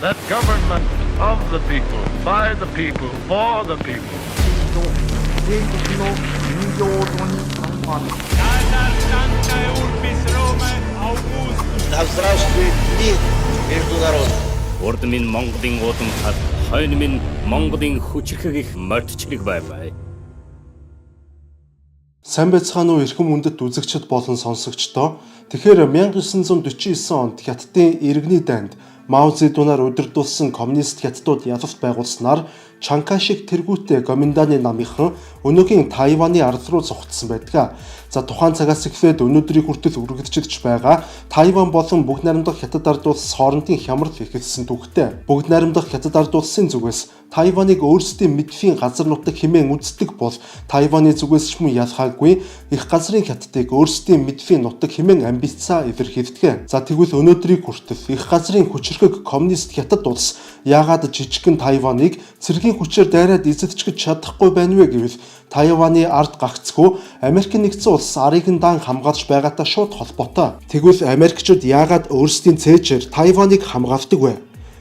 That government of the people, by the people, for the people. Да здравствует мир международный. Урд минь Монголын удамхад, хойно минь Монголын хүчрхэг их мордчлог байваа. Сайн байцгаана уу эрхэм үндэт үзэгчид болон сонсогчдоо. Тэгэхээр 1949 онд Хятадын иргэний дайнд Мао Цзэдунаар удирдуулсан коммунист хятадууд ялалт байгуулснаар Чан Кай-шек тэргүүтээ Гоминданы намынхан өнөөгийн Тайваны ард руу зугтсан байдаг. За тухайн цагаас эхлээд өнөөдрийг хүртэл үргэлжлэж байгаа Тайван болон Бүгд найрамдах Хятад ард улс хоорондын хямрал эхэлсэн түүхтэй. Бүгд найрамдах Хятад ард улсын зүгээс Тайваныг өөрсдийн мэдхийн газар нутаг хэмээн үздэг бол Тайваны зүгээс ч мөн ялгаагүй их газрын Хятадыг өөрсдийн мэдхийн нутаг хэмээн амбицаа илэрхийлдэг. За тэгвэл өнөөдрийг хүртэл их газрын хүчрхэг коммунист Хятад улс яагаад жижигхэн Тайваныг цэргийн хүчээр дайраад эзэдчихэж чадахгүй байна вэ гэвэл Тайваны ард гагцгүй Америкийн нэгдсэн улс арыг нь дан хамгаалж байгаатай шууд холбоотой. Тэгвэл Америкчууд яагаад өөрсдийн цээжээр Тайваныг хамгаалдаг вэ?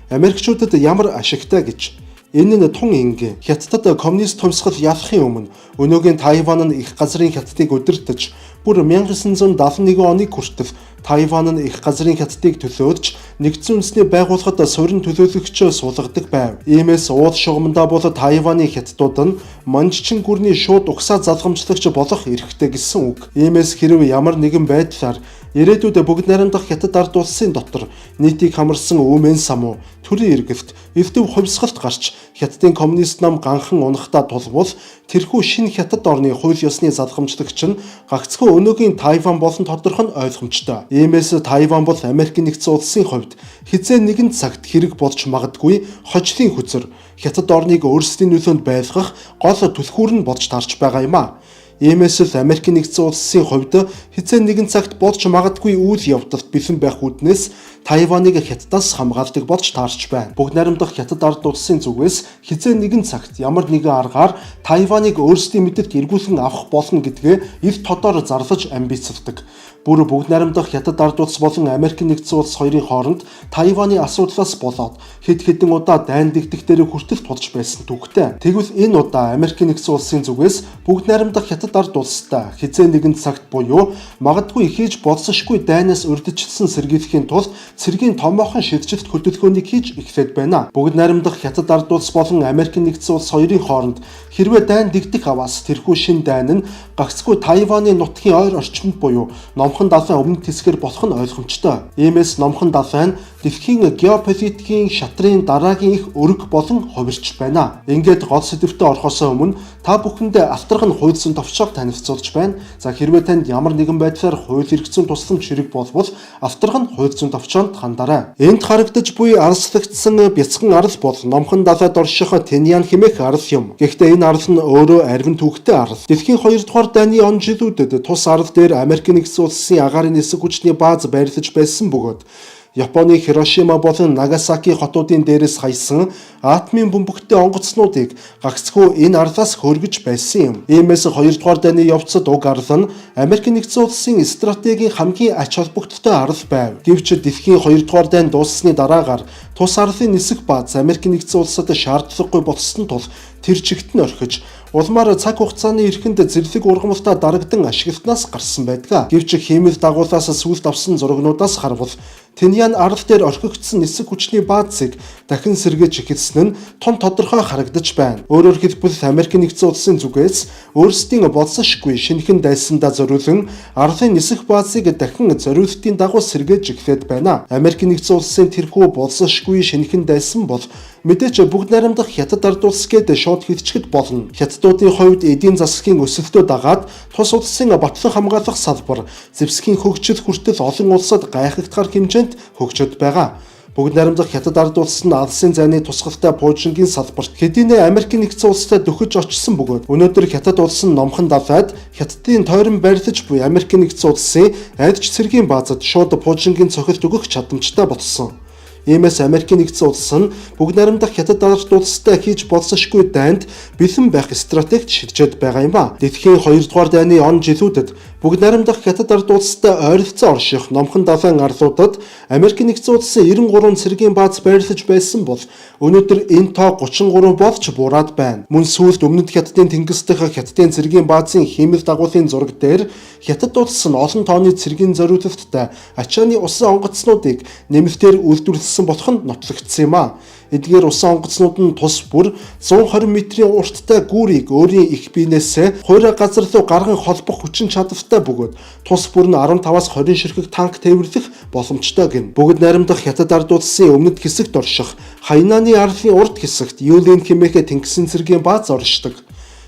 Америкчуудад ямар ашигтай гэж? Энэ нь тун ингийн Хятадд коммунист хувьсгал ялахын өмнө өнөөгийн Тайван нь их газрын Хятадыг удирдах бүр 1971 оныг хүртэл Тайван нь их газрын Хятадыг төлөөдж нэгдсэн үндэсний байгууллагад суурин төлөөлөгчөө суулгадаг байв. Иймээс ууд шугамдаа бол Тайваны хятадууд нь манжчин гүрний шууд угсаа залгамжлагч болох эрхтэй гэсэн үг. Иймээс хэрв ямар нэгэн байдлаар ирээдүйд бүгд найрамдах Хятад ард улсын дотор нийтийг хамарсан өмнө самуу төрийн эргэлт эвдэв хувьсгалт гарч Хятадын коммунист нам ганхан унахтаа тулбал тэрхүү шинэ Хятад орны хууль ёсны залгамжлагч нь гагцхүү өнөөгийн Тайван болон тодорхой нь ойлгомжтой. Иймээс Тайван бол Америкийн нэгдсэн улсын хувьд хизээ нэгэн цагт хэрэг болж магадгүй хожлын хүзэр Хятад орныг өөрсдийн нөлөөнд байлгах гол түлхүүр нь болж тарж байгаа юм а. Иймээс л Америкийн нэгдсэн улсын хувьд хизээ нэгэн цагт болж магадгүй үйл явдалд бэлэн байх үүднээс Тайваныг Хятадаас хамгаалдаг болж таарч байна. Бүгд найрамдах Хятад ард улсын зүгээс хизээ нэгэн цагт ямар нэгэн аргаар Тайваныг өөрсдийн мэдэлд эргүүлэн авах болно гэдгээ эв тодор зарлаж амбицлдаг. Бүр бүгд найрамдах Хятад ард улс болон Америкийн нэгдсэн улс хоёрын хооронд Тайваны асуудлаас болоод хэд хэдэн удаа дайн дэгдэх дээр хүртэл тулж байсан түүхтэй. Тэгвэл энэ удаа Америкийн нэгдсэн улсын зүгээс бүгд найрамдах Хятад ард улстай хизээ нэгэн цагт буюу магадгүй хийж болцсошгүй дайнаас урьдчилсан сэргийлэхийн тулд цэргийн томоохон шилжилт хөдөлгөөнийг хийж эхлээд байна. Бүгд найрамдах Хятад ард улс болон Америкийн нэгдсэн улс хоёрын хооронд хэрвээ дайн дэгдэх аваас тэрхүү шин дайн нь гагцгүй Тайваны нутгийн ойр орчимд буюу Номхон далайн өмнөд хэсгээр болох нь ойлгомжтой. Иймээс Номхон далайн дэлхийн геополитикийн шатрын дараагийн их өрг болон хувирч байна. Ингээд гол сэдвтэ орохоос өмнө та бүхэндээ авторгын хууль зүйн товчоор танилцуулж байна. За хэрвээ танд ямар нэгэн байдлаар хууль эрх зүйн тусламж хэрэг болбол авторгын хууль зүйн товчоонд хандаарай. Энд харагдаж буй арслагдсан бяцхан арал бол Номхон далайд орших Тэньян хэмээх арал юм. Гэхдээ энэ арал нь өөрөө арвин түүхтэй арал. Дэлхийн 2 дугаар дайны он жилүүдэд тус арал дээр Америкийн нэгдсэн улсын агаарын нисэх хүчний бааз байрлаж байсан бөгөөд Японы Хирошима болон Нагасаки хотуудын дээрээс хаясан атомын бөмбөгтэй онгоцнуудыг гагцхүү энэ арлаас хөргөж байсан юм. Иймээс 2 дугаар дайны явцад уг арал нь Америкийн нэгдсэн улсын стратегийн хамгийн ач холбогдолтой арал байв. Гэвч дэлхийн 2 дугаар дайн дууссаны дараагаар тус арлын нисэх бааз Америкийн нэгдсэн улсад шаардлагагүй болсон тул тэр чигт нь орхиж улмаар цаг хугацааны эрхэнд зэрлэг ургамалтаа дарагдан ашиглалтнаас гарсан байдаг. Гэвч хэмэл дагуулаас сүлд авсан зурагнуудаас харвал Тэньян арал дээр орхигдсон нисэх хүчний баазыг дахин сэргээж эхэлсэн нь тун тодорхой харагдаж байна. Өөрөөр хэлбэл Америкийн нэгдсэн улсын зүгээс өөрсдийн болцсошгүй шинэхэн дайсандаа зориулан арлын нисэх баазыг дахин зориултын дагуу сэргээж эхлээд байна. Америкийн нэгдсэн улсын тэрхүү болцсошгүй шинэхэн дайсан бол мэдээж бүгд найрамдах Хятад ард улс гээд шууд хэлчихэд болно. Хятадуудын хувьд эдийн засгийн өсөлтөө дагаад тус улсын батлан хамгаалах салбар зэвсгийн хөгжил хүртэл олон улсад гайхагдахар хэмжээнд хөгжөд байгаа. Бүгд найрамдах Хятад ард улс нь алсын зайны тусгалтай пуужингийн салбарт хэдийнэ Америкийн нэгдсэн улстай дөхөж очсон бөгөөд өнөөдөр Хятад улс нь Номхон далайд Хятадын тойрон барилж буй Америкийн нэгдсэн улсын айлч цэргийн баазад шууд пуужингийн цохилт өгөх чадамжтай болсон. Иймээс Америкийн нэгдсэн улс нь бүгд найрамдах хятад ард улстай хийж болцсошгүй дайнд бэлэн байх стратегид шилжээд байгаа юм а. Дэлхийн 2 дугаар дайны он жилүүдэд бүгд найрамдах хятад ард улстай ойролцоо орших номхон далайн арлуудад Америкийн нэгдсэн улсын 93 цэргийн бааз байрлаж байсан бол өнөөдөр энэ тоо 33 болж буураад байна. Мөн сүүлд өмнөд хятадын тэнгис дэх хятадын цэргийн баазын хиймэл дагуулын зураг дээр хятад улс нь олон тооны цэргийн зориулалттай ачааны усан онгоцнуудыг нэмэлтээр үйлдвэрлэсэн болох нь нотлогдсон юм а. Эдгээр усан онгоцнууд нь тус бүр 120 метрийн урттай гүүрийг өөрийн их биенээсээ хуурай газар руу гарган холбох хүчин чадвартай бөгөөд тус бүр нь 15-аас 20 ширхэг танк тээвэрлэх боломжтой гин. Бүгд найрамдах хятад ард улсын өмнөд хэсэгт орших Хайнаны арлын урд хэсэгт Юлин хэмээх тэнгисийн цэргийн бааз оршдог.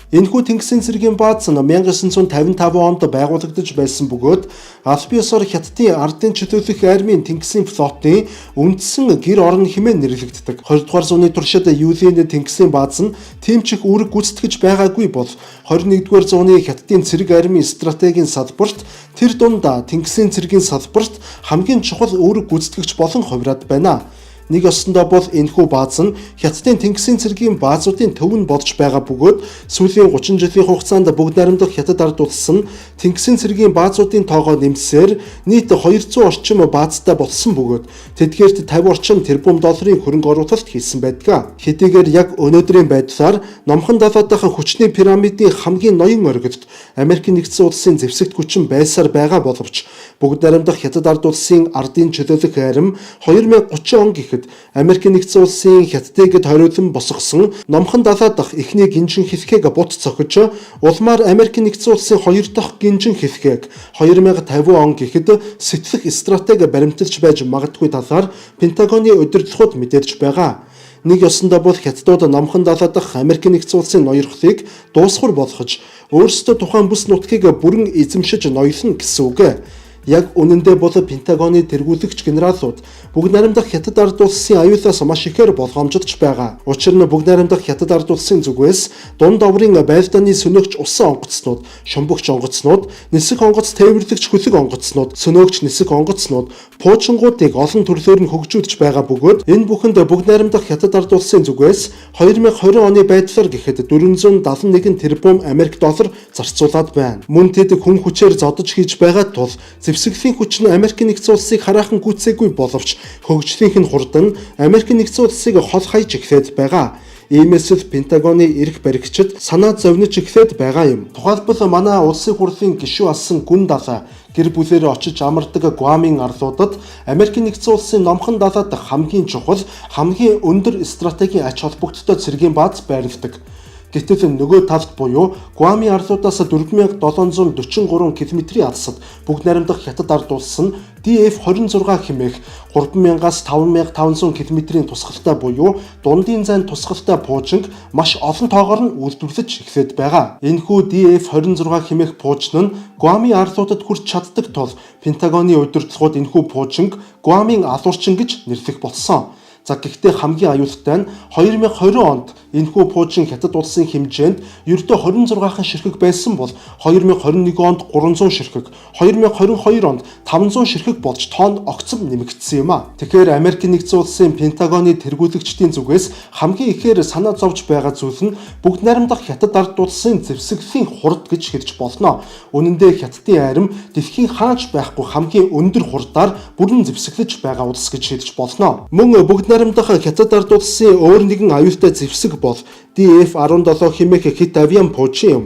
Энэхүү тэнгисийн цэргийн бааз нь 1955 онд байгуулагдаж байсан бөгөөд аль биесээр хятадын ардын чөлөөлөх армийн тэнгисийн флотын үндсэн гэр орон хэмээн нэрлэгддэг. 20 дугаар зууны туршид Юлийн тэнгисийн бааз нь тэмчих үүрэг гүйцэтгэж байгаагүй бол 21 дугаар зууны хятадын цэрэг армийн стратегийн салбарт тэр дундаа тэнгисийн цэргийн салбарт хамгийн чухал үүрэг гүйцэтгэгч болон хувираад байна. Нэг ёсондоо бол энэхүү бааз нь хятадын тэнгисийн цэргийн баазуудын төв нь болж байгаа бөгөөд сүүлийн 30 жилийн хугацаанд бүгд найрамдах хятад ард улс нь тэнгисийн цэргийн баазуудын тоогоо нэмсээр нийт 200 орчим баазтай болсон бөгөөд тэдгээрт 50 орчим тэрбум долларын хөрөнгө оруулалт хийсэн байдаг. Хэдийгээр яг өнөөдрийн байдлаар номхон далайд дахь хүчний пирамидын хамгийн ноён оргилд Америкийн нэгдсэн улсын зэвсэгт хүчин байсаар байгаа боловч бүгд найрамдах хятад ард улсын ардын чөлөөлөх арим 2030 он гэхэд Америкийн нэгдсэн улсын хятадыг хориулан босгосон номхон далайд дахь эхний гинжин хэлхийг бут цохиж улмаар Америкийн нэгдсэн улсын 2 дахь гинжин хэлхийг 2050 он гэхэд сэтлэх стратеги баримталж байж магадгүй талаар Пентагоны удирдлагууд мэдэрч байгаа. Нэг ёсондоо бол хятадууд номхон далайд дахь Америкийн нэгдсэн улсын ноёрхлыг дуусгар болгож өөрсдөө тухайн бүс нутгийг бүрэн эзэмшиж ноёлно гэсэн үг. Яг үнэндээ бол Пентагоны тэргүүлэгч генералууд бүгд найрамдах хятад ард улсын аюулаас маш ихээр болгоомждож байгаа. Учир нь бүгд найрамдах хятад ард улсын зүгээс дунд оврын байлдааны сөнөөгч усан онгоцнууд, шумбагч онгоцнууд, нисэх онгоц тээвэрлэгч хөлөг онгоцнууд, сөнөөгч нисэх онгоцнууд, пуучингуудыг олон төрлөөр нь хөгжүүлж байгаа бөгөөд энэ бүхэнд бүгд найрамдах хятад ард улсын зүгээс 2020 оны байдлаар гэхэд 471 тэрбум Америк доллар зарцуулаад байна. Мөн тэд хүм хүчээр зодож хийж байгаа тул зэвсэглийн хүч нь Америкийн нэгдсэн улсыг хараахан гүйцээгүй боловч хөгжлийнх нь хурдан Америкийн нэгдсэн улсыг хол хаяж эхлээд байгаа. Иймээс л Пентагоны эрх баригчид санаа зовниж эхлээд байгаа юм. Тухайлбал манай улсын хурлын гишүүн асан гүн далай гэр бүлээр очиж амардаг Гуамын арлуудад Америкийн нэгдсэн улсын номхон далайд хамгийн чухал, хамгийн өндөр стратегийн ач холбогдолтой цэргийн бааз байрладаг. Гэтэл нөгөө талд буюу Гуамын арлуудаас 4743 км-ийн алсад бүгд найрамдах хятад ард улс нь DF-26 хэмээх 3000-аас 5500 км-ийн тусгалтай буюу дундын зайн тусгалтай пуужинг маш олон тоогоор нь үйлдвэрлэж эхлээд байгаа. Энэхүү DF-26 хэмээх пуужин нь Гуамын арлуудад хүрч чаддаг тул Пентагоны удирдлагууд энэхүү пуужинг Гуамын алуурчин гэж нэрлэх болсон. За гэхдээ хамгийн аюултай нь 2020 онд энэхүү пуужин хятад улсын хэмжээнд ердөө 26хан ширхэг байсан бол 2021 онд 300 ширхэг, 2022 онд 500 ширхэг болж тоонд огцом нэмэгдсэн юм а. Тэгэхээр Америкийн нэгдсэн улсын Пентагоны тэргүүлэгчдийн зүгээс хамгийн ихээр санаа зовж байгаа зүйл нь бүгд найрамдах хятад ард улсын зэвсэглийн хурд гэж хэлж болно. Үнэн дээр хятадын арим дэлхийн хааж байхгүй хамгийн өндөр хурдаар бүрэн зэвсэглэж байгаа улс гэж хэлж болно. Мөн бүгд найрамдах хятад ард улсын өөр нэгэн аюултай зэвсэг бол DF-17 хэмээх хит авиан пуучин юм.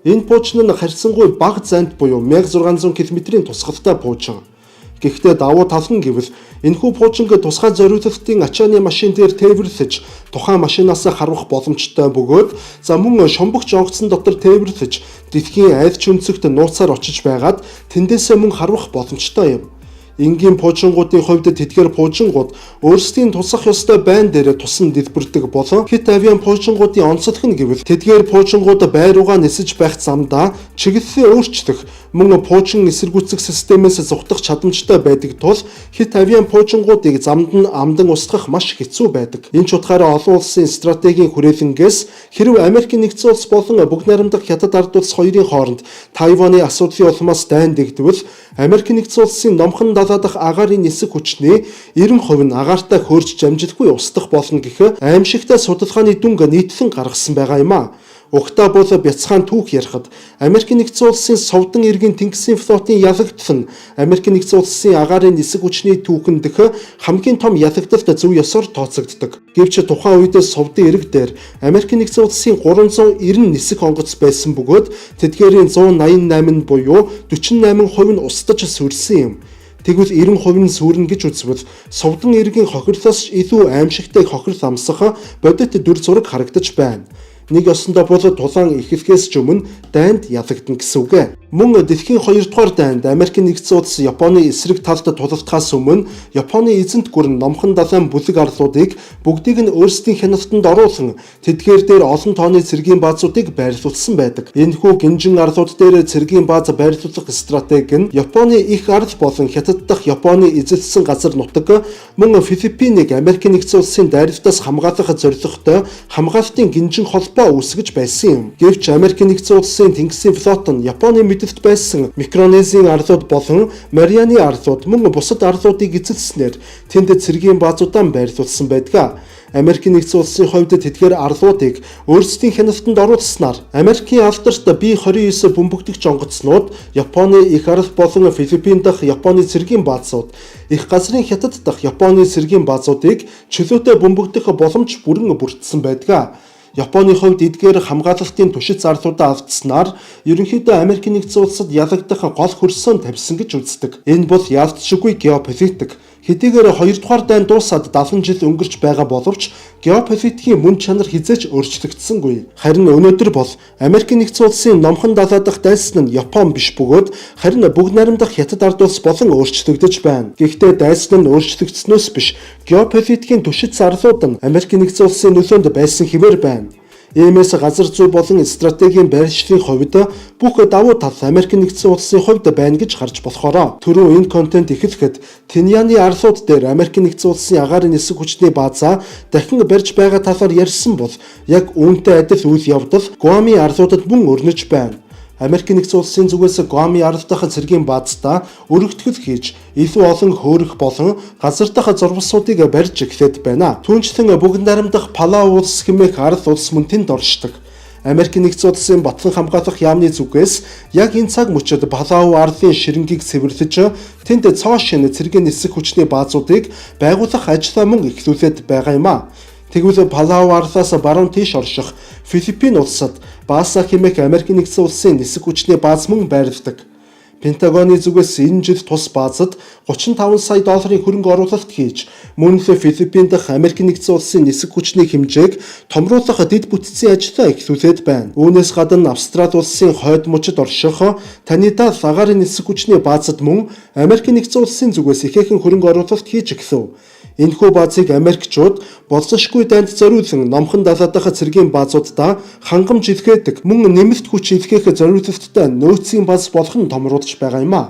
Энэ пуучин нь харьцангуй бага зайд буюу 1600 км-ийн тусгалтай пуучин. Гэхдээ давуу тал нь гэвэл энэхүү пуужинг тусгай зориулалтын ачааны машин дээр тээвэрлэж тухайн машинаас харвах боломжтой бөгөөд за мөн шумбагч онгоцон дотор тээвэрлэж дэлхийн айд чөнцөгт нууцаар очиж байгаад тэндээсээ мөн харвах боломжтой юм. Энгийн пуужингуудын хувьд тэдгээр пуужингууд өөрсдийн тусах ёстой байн дээр тусан дэлбэрдэг болон хит авиан пуужингуудын онцлог нь гэвэл тэдгээр пуужингууд байруугаа нисэж байх замдаа чиглэлээ өөрчлөх мөн пуучин эсэргүүцэх системээс зугтах чадамжтай байдаг тул хит авиан пуужингуудыг замд нь амдан устгах маш хэцүү байдаг. Энэ ч утгаараа олон улсын стратегийн хүрээлэнгээс хэрв Америкийн нэгдсэн улс болон бүгд найрамдах хятад ард улс хоёрын хооронд Тайваны асуудлын улмаас дайн дэгдвэл Америк нэгдсэн улсын номхон далай дахь агаарын нисэх хүчний 90% нь агаартай хөөрч амжилтгүй устдах болно гэх аимшигтай судалгааны дүнг нийтлэн гаргасан байгаа юм а. Угтаа бол бяцхан түүх ярихад Америк нэгдсэн улсын Совдон иргэн тэнгисийн флотын ялагдал нь Америк нэгдсэн улсын агаарын нисэх хүчний түүхэн дэх хамгийн том ялагдалт зөв ёсоор тооцогддог. Гэвч тухайн үед Совдон ирэг дээр Америк нэгдсэн улсын 390 нисэх онгоц байсан бөгөөд тэдгээрийн 188 буюу 48% нь устдаж сүрсэн юм. Тэгвэл 90% нь сүрнэ гэж үзвэл Совдон иргэн хохирлоос илүү аимшигтай хохирол амсах бодит дүр зураг харагдаж байна. Нэг ёсондоо бол тулаан эхлэхээс ч өмнө дайнд ялагдана гэсэн үг. Мөн дэлхийн 2 дугаар дайнд Америк нэгдсэн улс Японы эсрэг талд тулалдахаас өмнө Японы эзэнт гүрэн номхон далайн бүлэг арлуудыг бүгдийг нь өөрсдийн хяналтанд оруулан тэдгээр дээр олон тооны цэргийн баазуудыг байрлуулсан байдаг. Энэхүү гинжин арлууд дээр цэргийн бааз байрлуулах стратеги нь Японы их арал болон Хятад дахь Японы эзэлсэн газар нутаг мөн Филиппинийг Америк нэгдсэн улсын дайралтаас хамгаалах зорилготой хамгаалтын гинжин холбоо үүсгэж байсан юм. Гэвч Америк нэгдсэн улсын тэнгисийн флот нь Японы мэдэлд байсан Микронезийн арлууд болон Марианы арлууд мөн бусад арлуудыг эзэлснээр тэнд цэргийн баазуудаа байрлуулсан байдаг. Америк нэгдсэн улсын хувьд тэдгээр арлуудыг өөрсдийн хяналтанд оруулснаар Америкийн алдарт B-29 бөмбөгдөгч онгоцнууд Японы их арал болон Филиппин дахь Японы цэргийн баазууд их газрын Хятад дахь Японы цэргийн баазуудыг чөлөөтэй бөмбөгдөх боломж бүрэн бүрдсэн байдаг. Японы хувьд эдгээр хамгаалалтын түшиц арлуудаа алдснаар ерөнхийдөө Америк нэгдсэн улсад ялагдах гол хөрсөн тавьсан гэж үздэг. Энэ бол ялцшгүй геополитик. Хэдийгээр 2 дугаар дайн дуусаад 70 жил өнгөрч байгаа боловч геополитикийн мөн чанар хизээж өөрчлөгдсөнгүй. Харин өнөөдөр бол Америк нэгдсэн улсын номхон далай дахь дайсан нь Япон биш бөгөөд харин бүгд найрамдах Хятад ард улс болон өөрчлөгдөж байна. Гэхдээ дайсан нь өөрчлөгдснөөс биш геополитикийн түшиц арлууд нь Америк нэгдсэн улсын нөлөөнд байсан хിവэр байна. Иймээс газар зүй болон стратегийн байршлын хувьд бүх давуу тал Америк нэгдсэн улсын хувьд байна гэж харж болохоор түрүү энэ контент эхлэхэд Тиньяны арлууд дээр Америк нэгдсэн улсын агаарын нисэх хүчний баазаа дахин барьж байгаа талаар ярьсан бол яг үүнтэй адил үйл явдал Гуамын арлуудад мөн өрнөж байна. Америк нэгдсэн улсын зүгээс Гуамын арал дахь цэргийн баазтаа өргөтгөл хийж илүү олон хөөрөх болон газар дахь зурвалсуудыг барьж эхлээд байна. Түүнчлэн бүгд найрамдах Палау улс хэмээх арал улс мөн тэнд оршдог. Америк нэгдсэн улсын батлан хамгаалах яамны зүгээс яг энэ цаг мөчид Палау арлын ширэнгийг цэвэрлэж тэнд цоо шин цэргийн нисэх хүчний баазуудыг байгуулах ажлаа мөн эхлүүлээд байгаа юм а. Тэгвэл Палау арлаас баруун тийш орших Филиппин улсад Бааса хэмээх Америк нэгдсэн улсын нисэх хүчний бааз мөн байрладаг. Пентагоны зүгээс энэ жил тус баазад 35 сая долларын хөрөнгө оруулалт хийж мөн Филиппин дахь Америк нэгдсэн улсын нисэх хүчний хэмжээг томруулах дэд бүтцийн ажлаа эхлүүлээд байна. Үүнээс гадна Австрали улсын хойд мужид орших Танита агаарын нисэх хүчний баазад мөн Америк нэгдсэн улсын зүгээс ихээхэн хөрөнгө оруулалт хийж эхлэв. Энэхүү баазыг Америкчууд болцошгүй дайнд зориулсан номхон далай дахь цэргийн баазуудаа хангамж илгээдэг мөн нэмэлт хүч илгээх зориулалттай нөөцийн бааз болох нь томруулж байгаа юм а.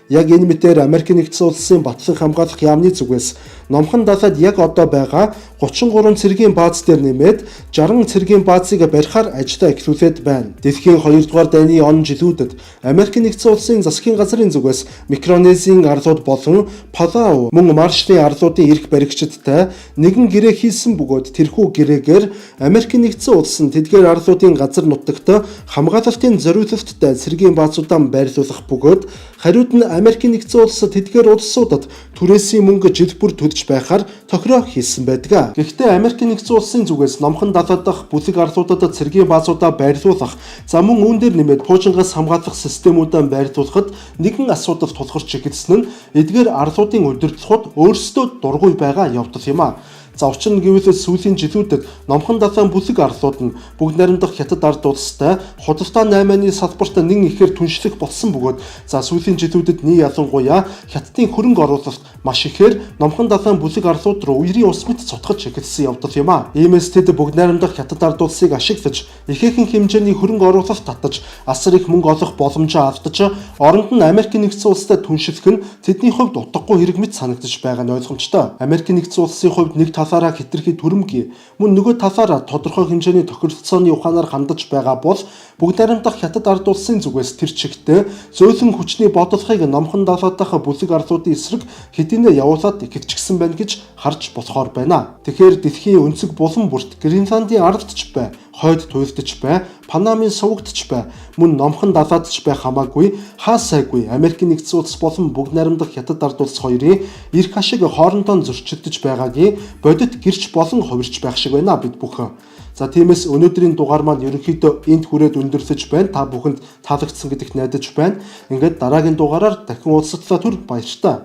Яг энэ мэтээр Америк нэгдсэн улсын батлан хамгаалах яамны зүгээс номхон далайд яг одоо байгаа 33 цэргийн бааз дээр нэмээд 60 цэргийн баазыг барихаар ажиллаа эхлүүлээд байна. Дэлхийн 2 дугаар дайны он жилүүдэд Америк нэгдсэн улсын засгийн газрын зүгээс Микронезийн арлууд болон Палау мөн Маршалын арлуудын эрх баригчдтай нэгэн гэрээ хийсэн бөгөөд тэрхүү гэрээгээр Америк нэгдсэн улс нь тэдгээр арлуудын газар нутагт хамгаалалтын зориулалттай цэргийн баазуудаа байрлуулах бөгөөд хариуд нь Америк нэгдсэн улс тэдгээр улсуудад түрээсийн мөнгө жил бүр төлж байхаар тохироо хийсэн байдаг. Гэхдээ Америк нэгдсэн улсын зүгээс номхон далай дахь бүлэг арлуудад цэргийн баазуудаа байрлуулах, за мөн үүн дээр нэмээд пуужингаас хамгаалах системүүдээ байрлуулахад нэгэн асуудал тулгарч эхэлсэн нь эдгээр арлуудын удирдлагууд өөрсдөө дургүй байгаа явдал юм а. За учир нь гэвэл сүүлийн жилүүдэд номхон далайн бүлэг арлууд нь бүгд найрамдах Хятад ард улстай худалдаа 8-ны салбарт нэн ихээр түншлэх болсон бөгөөд за сүүлийн жилүүдэд ялангуяа Хятадын хөрөнгө оруулалт маш ихээр номхон далайн бүлэг арлууд руу үерийн ус мэт цутгаж эхэлсэн явдал юм а. Иймээс тэд бүгд найрамдах хятад ард улсыг ашиглаж ихээхэн хэмжээний хөрөнгө оруулалт татаж асар их мөнгө олох боломжоо автаж оронд нь Америкийн нэгдсэн улстай түншлэх нь тэдний хувьд утгагүй хэрэг мэт санагдаж байгаа нь ойлгомжтой. Америкийн нэгдсэн улсын хувьд нэг талаараа хэтэрхий түрэмгий мөн нөгөө талаараа тодорхой хэмжээний тохиролцооны ухаанаар хандаж байгаа бол бүгд найрамдах хятад ард улсын зүгээс тэр чигтээ зөөлөн хүчний бодлогыг номхон далайдах бүлэг арлуудын эсрэг хэдийнэ явуулаад ихэвчгсэн байна гэж харж болохоор байна. Тэгэхээр дэлхийн өнцөг булан бүрт Гренландын ардч бай, хойд туйлдч бай, Панамын сувагдч бай, мөн номхон далайдч бай хамаагүй хаа сайгүй Америкийн нэгдсэн улс болон бүгд найрамдах хятад ард улс хоёрын эрх ашиг хоорондоо зөрчилдөж байгаагийн бодит гэрч болон хувирч байх шиг байна бид бүхэн. За тиймээс өнөөдрийн дугаар маань ерөнхийдөө энд хүрээд өндөрлөж байна. Та бүхэнд таалагдсан гэдэгт найдаж байна. Ингээд дараагийн дугаараар дахин уулзтлаа түр баяртай.